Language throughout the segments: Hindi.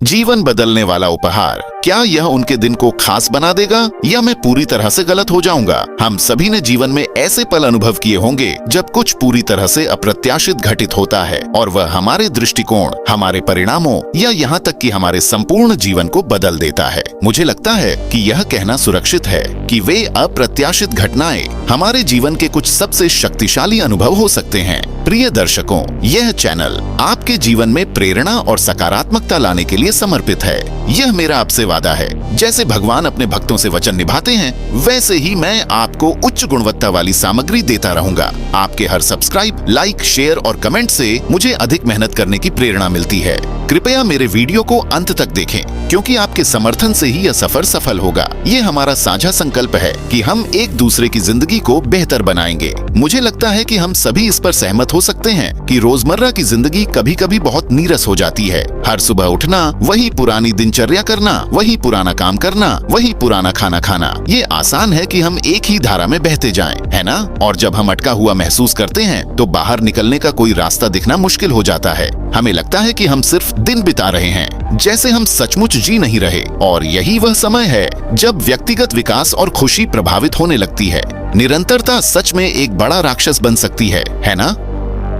जीवन बदलने वाला उपहार, क्या यह उनके दिन को खास बना देगा या मैं पूरी तरह से गलत हो जाऊंगा? हम सभी ने जीवन में ऐसे पल अनुभव किए होंगे जब कुछ पूरी तरह से अप्रत्याशित घटित होता है और वह हमारे दृष्टिकोण, हमारे परिणामों या यहाँ तक कि हमारे संपूर्ण जीवन को बदल देता है। मुझे लगता है कि यह कहना सुरक्षित है कि वे अप्रत्याशित घटनाएं हमारे जीवन के कुछ सबसे शक्तिशाली अनुभव हो सकते हैं। प्रिय दर्शकों, यह चैनल आपके जीवन में प्रेरणा और सकारात्मकता लाने के लिए समर्पित है। यह मेरा आपसे वादा है। जैसे भगवान अपने भक्तों से वचन निभाते हैं, वैसे ही मैं आपको उच्च गुणवत्ता वाली सामग्री देता रहूंगा। आपके हर सब्सक्राइब, लाइक, शेयर और कमेंट से मुझे अधिक मेहनत करने की प्रेरणा मिलती है। कृपया मेरे वीडियो को अंत तक देखें, क्योंकि आपके समर्थन से ही यह सफर सफल होगा। ये हमारा साझा संकल्प है कि हम एक दूसरे की जिंदगी को बेहतर बनाएंगे। मुझे लगता है कि हम सभी इस पर सहमत हो सकते हैं कि रोजमर्रा की जिंदगी कभी कभी बहुत नीरस हो जाती है। हर सुबह उठना, वही पुरानी दिनचर्या करना, वही पुराना काम करना, वही पुराना खाना खाना। ये आसान है कि हम एक ही धारा में बहते जाएं, है ना? और जब हम अटका हुआ महसूस करते हैं तो बाहर निकलने का कोई रास्ता दिखना मुश्किल हो जाता है। हमें लगता है कि हम सिर्फ दिन बिता रहे हैं, जैसे हम सचमुच जी नहीं रहे। और यही वह समय है जब व्यक्तिगत विकास और खुशी प्रभावित होने लगती है। निरंतरता सच में एक बड़ा राक्षस बन सकती है ना?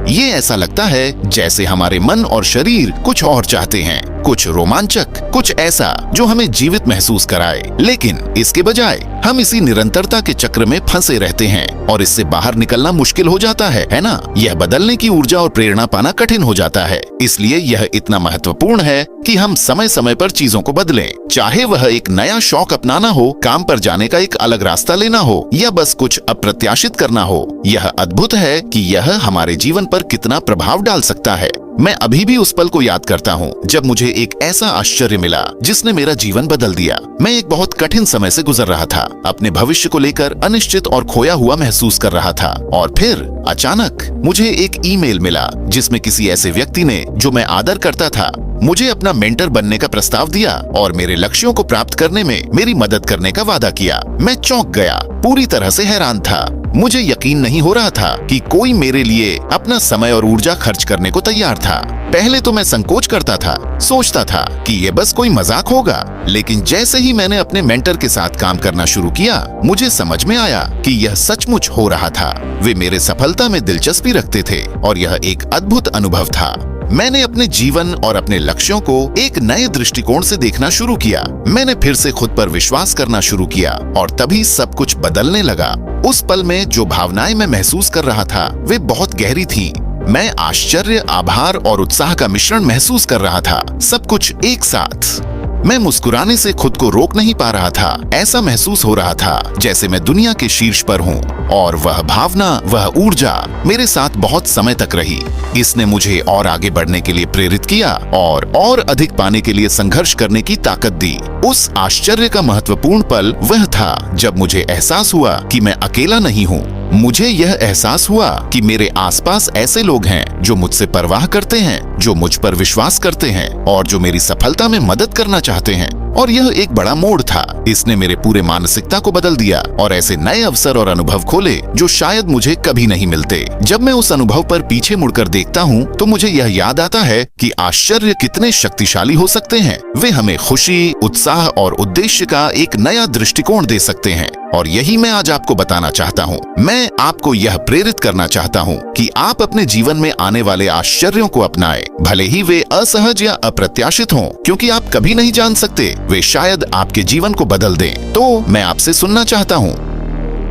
ये ऐसा लगता है जैसे हमारे मन और शरीर कुछ और चाहते हैं, कुछ रोमांचक, कुछ ऐसा जो हमें जीवित महसूस कराए। लेकिन इसके बजाय हम इसी निरंतरता के चक्र में फंसे रहते हैं और इससे बाहर निकलना मुश्किल हो जाता है ना? यह बदलने की ऊर्जा और प्रेरणा पाना कठिन हो जाता है। इसलिए यह इतना महत्वपूर्ण है कि हम समय समय पर चीजों को बदलें। चाहे वह एक नया शौक अपनाना हो, काम पर जाने का एक अलग रास्ता लेना हो या बस कुछ अप्रत्याशित करना हो। यह अद्भुत है कि यह हमारे जीवन पर कितना प्रभाव डाल सकता है। मैं अभी भी उस पल को याद करता हूँ जब मुझे एक ऐसा आश्चर्य मिला जिसने मेरा जीवन बदल दिया। मैं एक बहुत कठिन समय से गुजर रहा था, अपने भविष्य को लेकर अनिश्चित और खोया हुआ महसूस कर रहा था। और फिर अचानक मुझे एक ईमेल मिला जिसमें किसी ऐसे व्यक्ति ने, जो मैं आदर करता था, मुझे अपना मेंटर बनने का प्रस्ताव दिया और मेरे लक्ष्यों को प्राप्त करने में मेरी मदद करने का वादा किया। मैं चौंक गया, पूरी तरह से हैरान था। मुझे यकीन नहीं हो रहा था कि कोई मेरे लिए अपना समय और ऊर्जा खर्च करने को तैयार था। पहले तो मैं संकोच करता था, सोचता था कि ये बस कोई मजाक होगा। लेकिन जैसे ही मैंने अपने मेंटर के साथ काम करना शुरू किया, मुझे समझ में आया कि यह सचमुच हो रहा था। वे मेरे सफलता में दिलचस्पी रखते थे और यह एक अद्भुत अनुभव था। मैंने अपने जीवन और अपने लक्ष्यों को एक नए दृष्टिकोण से देखना शुरू किया। मैंने फिर से खुद पर विश्वास करना शुरू किया और तभी सब कुछ बदलने लगा। उस पल में जो भावनाएं मैं महसूस कर रहा था, वे बहुत गहरी थीं। मैं आश्चर्य, आभार और उत्साह का मिश्रण महसूस कर रहा था, सब कुछ एक साथ। मैं मुस्कुराने से खुद को रोक नहीं पा रहा था। ऐसा महसूस हो रहा था जैसे मैं दुनिया के शीर्ष पर हूँ। और वह भावना, वह ऊर्जा मेरे साथ बहुत समय तक रही। इसने मुझे और आगे बढ़ने के लिए प्रेरित किया और अधिक पाने के लिए संघर्ष करने की ताकत दी। उस आश्चर्य का महत्वपूर्ण पल वह था जब मुझे एहसास हुआ कि मैं अकेला नहीं हूँ। मुझे यह एहसास हुआ कि मेरे आसपास ऐसे लोग हैं जो मुझसे परवाह करते हैं, जो मुझ पर विश्वास करते हैं और जो मेरी सफलता में मदद करना चाहते हैं। और यह एक बड़ा मोड़ था। इसने मेरे पूरे मानसिकता को बदल दिया और ऐसे नए अवसर और अनुभव खोले जो शायद मुझे कभी नहीं मिलते। जब मैं उस अनुभव पर पीछे मुड़कर देखता हूँ तो मुझे यह याद आता है कि आश्चर्य कितने शक्तिशाली हो सकते हैं। वे हमें खुशी, उत्साह और उद्देश्य का एक नया दृष्टिकोण दे सकते हैं। और यही मैं आज आपको बताना चाहता हूँ। मैं आपको यह प्रेरित करना चाहता हूँ कि आप अपने जीवन में आने वाले आश्चर्यों को अपनाएं, भले ही वे असहज या अप्रत्याशित हों, क्योंकि आप कभी नहीं जान सकते, वे शायद आपके जीवन को बदल दें। तो मैं आपसे सुनना चाहता हूँ,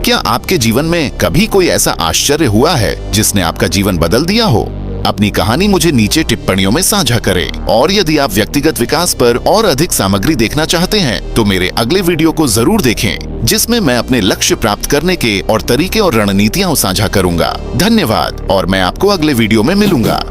क्या आपके जीवन में कभी कोई ऐसा आश्चर्य हुआ है जिसने आपका जीवन बदल दिया हो? अपनी कहानी मुझे नीचे टिप्पणियों में साझा करें। और यदि आप व्यक्तिगत विकास पर और अधिक सामग्री देखना चाहते हैं तो मेरे अगले वीडियो को जरूर देखें, जिसमें मैं अपने लक्ष्य प्राप्त करने के और तरीके और रणनीतियां साझा करूंगा। धन्यवाद और मैं आपको अगले वीडियो में मिलूंगा।